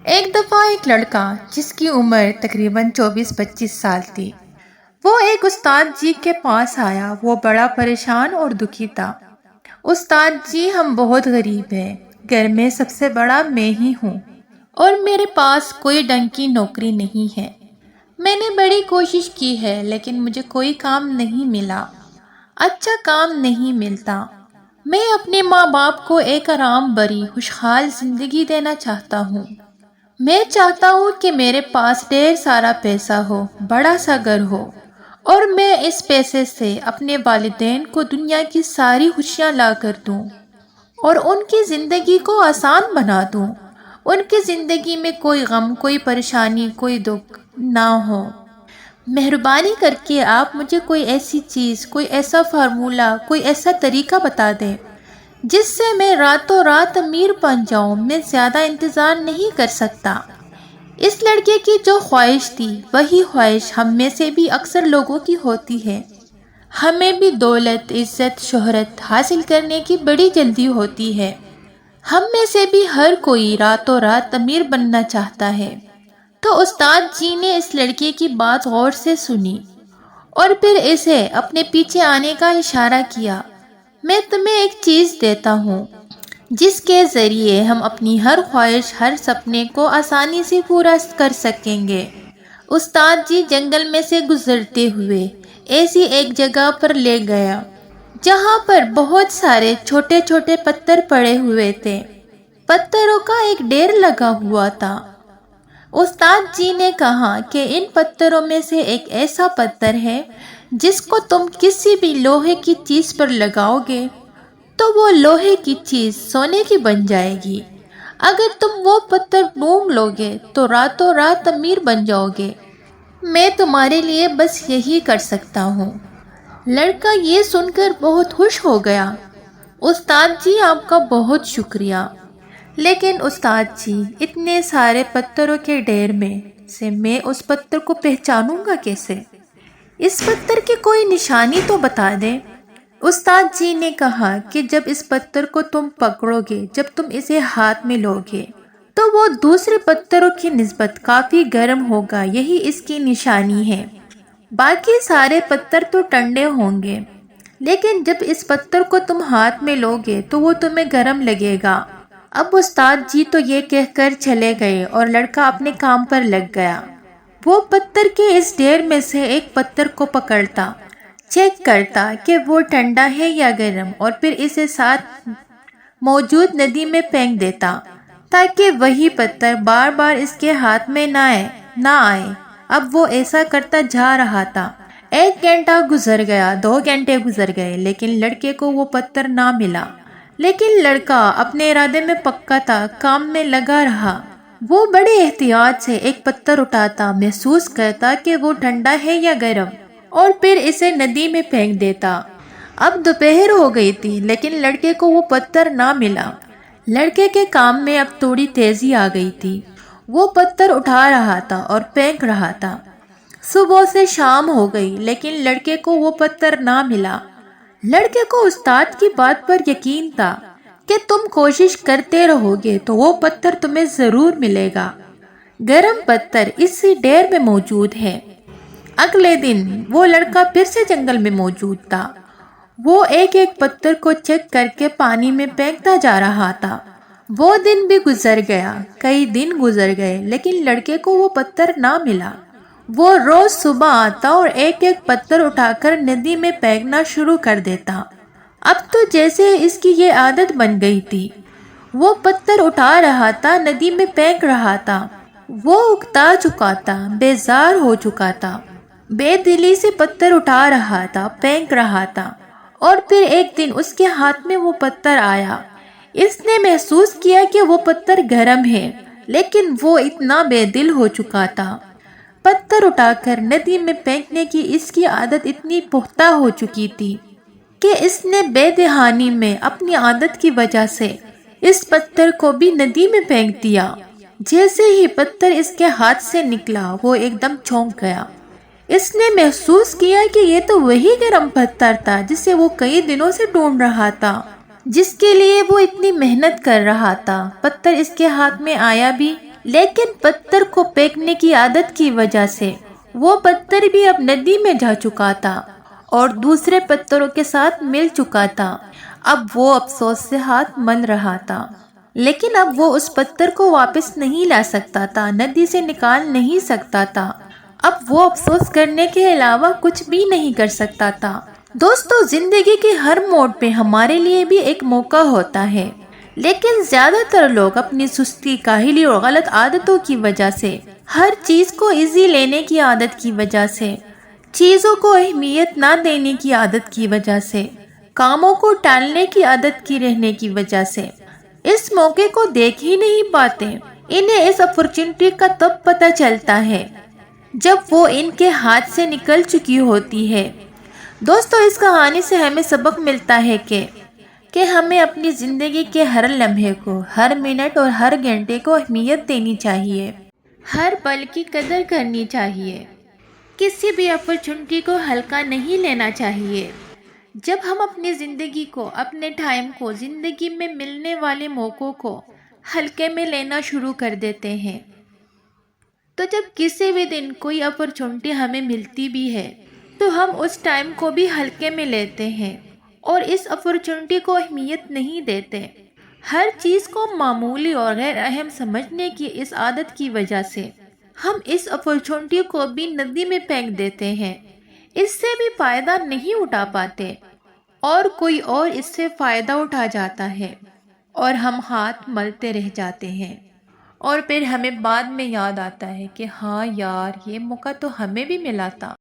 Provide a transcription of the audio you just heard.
ایک دفعہ ایک لڑکا جس کی عمر تقریباً 24-25 سال تھی، وہ ایک استاد جی کے پاس آیا۔ وہ بڑا پریشان اور دکھی تھا۔ استاد جی، ہم بہت غریب ہیں، گھر میں سب سے بڑا میں ہی ہوں اور میرے پاس کوئی ڈنگ کی نوکری نہیں ہے۔ میں نے بڑی کوشش کی ہے لیکن مجھے کوئی کام نہیں ملا، اچھا کام نہیں ملتا۔ میں اپنے ماں باپ کو ایک آرام بھری خوشحال زندگی دینا چاہتا ہوں۔ میں چاہتا ہوں کہ میرے پاس ڈھیر سارا پیسہ ہو، بڑا سا گھر ہو، اور میں اس پیسے سے اپنے والدین کو دنیا کی ساری خوشیاں لا کر دوں اور ان کی زندگی کو آسان بنا دوں۔ ان کی زندگی میں کوئی غم، کوئی پریشانی، کوئی دکھ نہ ہو۔ مہربانی کر کے آپ مجھے کوئی ایسی چیز، کوئی ایسا فارمولہ، کوئی ایسا طریقہ بتا دیں جس سے میں راتوں رات امیر بن جاؤں۔ میں زیادہ انتظار نہیں کر سکتا۔ اس لڑکے کی جو خواہش تھی وہی خواہش ہم میں سے بھی اکثر لوگوں کی ہوتی ہے۔ ہمیں بھی دولت، عزت، شہرت حاصل کرنے کی بڑی جلدی ہوتی ہے۔ ہم میں سے بھی ہر کوئی راتوں رات امیر بننا چاہتا ہے۔ تو استاد جی نے اس لڑکے کی بات غور سے سنی اور پھر اسے اپنے پیچھے آنے کا اشارہ کیا۔ میں تمہیں ایک چیز دیتا ہوں جس کے ذریعے ہم اپنی ہر خواہش، ہر سپنے کو آسانی سے پورا کر سکیں گے۔ استاد جی جنگل میں سے گزرتے ہوئے ایسی ایک جگہ پر لے گیا جہاں پر بہت سارے چھوٹے چھوٹے پتھر پڑے ہوئے تھے۔ پتھروں کا ایک ڈھیر لگا ہوا تھا۔ استاد جی نے کہا کہ ان پتھروں میں سے ایک ایسا پتھر ہے جس کو تم کسی بھی لوہے کی چیز پر لگاؤ گے تو وہ لوہے کی چیز سونے کی بن جائے گی۔ اگر تم وہ پتھر ڈھونڈ لو گے تو راتوں رات امیر بن جاؤ گے۔ میں تمہارے لیے بس یہی کر سکتا ہوں۔ لڑکا یہ سن کر بہت خوش ہو گیا۔ استاد جی، آپ کا بہت شکریہ، لیکن استاد جی، اتنے سارے پتھروں کے ڈھیر میں سے میں اس پتھر کو پہچانوں گا کیسے؟ اس پتھر کی کوئی نشانی تو بتا دیں۔ استاد جی نے کہا کہ جب اس پتھر کو تم پکڑو گے، جب تم اسے ہاتھ میں لو گے تو وہ دوسرے پتھروں کی نسبت کافی گرم ہوگا، یہی اس کی نشانی ہے۔ باقی سارے پتھر تو ٹھنڈے ہوں گے، لیکن جب اس پتھر کو تم ہاتھ میں لو گے تو وہ تمہیں گرم لگے گا۔ اب استاد جی تو یہ کہہ کر چلے گئے اور لڑکا اپنے کام پر لگ گیا۔ وہ پتھر کے اس ڈھیر میں سے ایک پتھر کو پکڑتا، چیک کرتا کہ وہ ٹھنڈا ہے یا گرم، اور پھر اسے ساتھ موجود ندی میں پھینک دیتا تاکہ وہی پتھر بار بار اس کے ہاتھ میں نہ آئے۔ اب وہ ایسا کرتا جا رہا تھا۔ 1 گھنٹہ گزر گیا، 2 گھنٹے گزر گئے، لیکن لڑکے کو وہ پتھر نہ ملا۔ لیکن لڑکا اپنے ارادے میں پکا تھا، کام میں لگا رہا۔ وہ بڑے احتیاط سے ایک پتھر اٹھاتا، محسوس کرتا کہ وہ ٹھنڈا ہے یا گرم، اور پھر اسے ندی میں پھینک دیتا۔ اب دوپہر ہو گئی تھی لیکن لڑکے کو وہ پتھر نہ ملا۔ لڑکے کے کام میں اب تھوڑی تیزی آ گئی تھی۔ وہ پتھر اٹھا رہا تھا اور پھینک رہا تھا۔ صبح سے شام ہو گئی لیکن لڑکے کو وہ پتھر نہ ملا۔ لڑکے کو استاد کی بات پر یقین تھا کہ تم کوشش کرتے رہو گے تو وہ پتھر تمہیں ضرور ملے گا۔ گرم پتھر اسی ڈھیر میں موجود ہے۔ اگلے دن وہ لڑکا پھر سے جنگل میں موجود تھا۔ وہ ایک ایک پتھر کو چیک کر کے پانی میں پھینکتا جا رہا تھا۔ وہ دن بھی گزر گیا، کئی دن گزر گئے، لیکن لڑکے کو وہ پتھر نہ ملا۔ وہ روز صبح آتا اور ایک ایک پتھر اٹھا کر ندی میں پھینکنا شروع کر دیتا۔ اب تو جیسے اس کی یہ عادت بن گئی تھی۔ وہ پتھر اٹھا رہا تھا، ندی میں پھینک رہا تھا۔ وہ اکتا چکا تھا، بیزار ہو چکا تھا، بے دلی سے پتھر اٹھا رہا تھا، پھینک رہا تھا، اور پھر ایک دن اس کے ہاتھ میں وہ پتھر آیا۔ اس نے محسوس کیا کہ وہ پتھر گرم ہے، لیکن وہ اتنا بے دل ہو چکا تھا۔ پتھر اٹھا کر ندی میں پھینکنے کی اس کی عادت اتنی پختہ ہو چکی تھی کہ اس نے بے دہانی میں اپنی عادت کی وجہ سے اس پتھر کو بھی ندی میں پھینک دیا۔ جیسے ہی پتھر اس کے ہاتھ سے نکلا وہ ایک دم چونک گیا۔ اس نے محسوس کیا کہ یہ تو وہی گرم پتھر تھا جسے وہ کئی دنوں سے ڈھونڈ رہا تھا، جس کے لیے وہ اتنی محنت کر رہا تھا۔ پتھر اس کے ہاتھ میں آیا بھی لیکن پتھر کو پھینکنے کی عادت کی وجہ سے وہ پتھر بھی اب ندی میں جا چکا تھا اور دوسرے پتھروں کے ساتھ مل چکا تھا۔ اب وہ افسوس سے ہاتھ مل رہا تھا، لیکن اب وہ اس پتھر کو واپس نہیں لا سکتا تھا، ندی سے نکال نہیں سکتا تھا۔ اب وہ افسوس کرنے کے علاوہ کچھ بھی نہیں کر سکتا تھا۔ دوستو، زندگی کے ہر موڑ پہ ہمارے لیے بھی ایک موقع ہوتا ہے، لیکن زیادہ تر لوگ اپنی سستی، کاہلی اور غلط عادتوں کی وجہ سے، ہر چیز کو ایزی لینے کی عادت کی وجہ سے، چیزوں کو اہمیت نہ دینے کی عادت کی وجہ سے، کاموں کو ٹالنے کی عادت کی رہنے کی وجہ سے اس موقع کو دیکھ ہی نہیں پاتے۔ انہیں اس اپورچونٹی کا تب پتہ چلتا ہے جب وہ ان کے ہاتھ سے نکل چکی ہوتی ہے۔ دوستو، اس کہانی سے ہمیں سبق ملتا ہے کہ ہمیں اپنی زندگی کے ہر لمحے کو، ہر منٹ اور ہر گھنٹے کو اہمیت دینی چاہیے، ہر پل کی قدر کرنی چاہیے، کسی بھی اپورچونٹی کو ہلکا نہیں لینا چاہیے۔ جب ہم اپنی زندگی کو، اپنے ٹائم کو، زندگی میں ملنے والے موقعوں کو ہلکے میں لینا شروع کر دیتے ہیں، تو جب کسی بھی دن کوئی اپورچونٹی ہمیں ملتی بھی ہے تو ہم اس ٹائم کو بھی ہلکے میں لیتے ہیں اور اس اپورچونٹی کو اہمیت نہیں دیتے۔ ہر چیز کو معمولی اور غیر اہم سمجھنے کی اس عادت کی وجہ سے ہم اس اپورچونٹی کو بھی ندی میں پھینک دیتے ہیں، اس سے بھی فائدہ نہیں اٹھا پاتے اور کوئی اور اس سے فائدہ اٹھا جاتا ہے اور ہم ہاتھ ملتے رہ جاتے ہیں، اور پھر ہمیں بعد میں یاد آتا ہے کہ ہاں یار، یہ موقع تو ہمیں بھی ملا تھا۔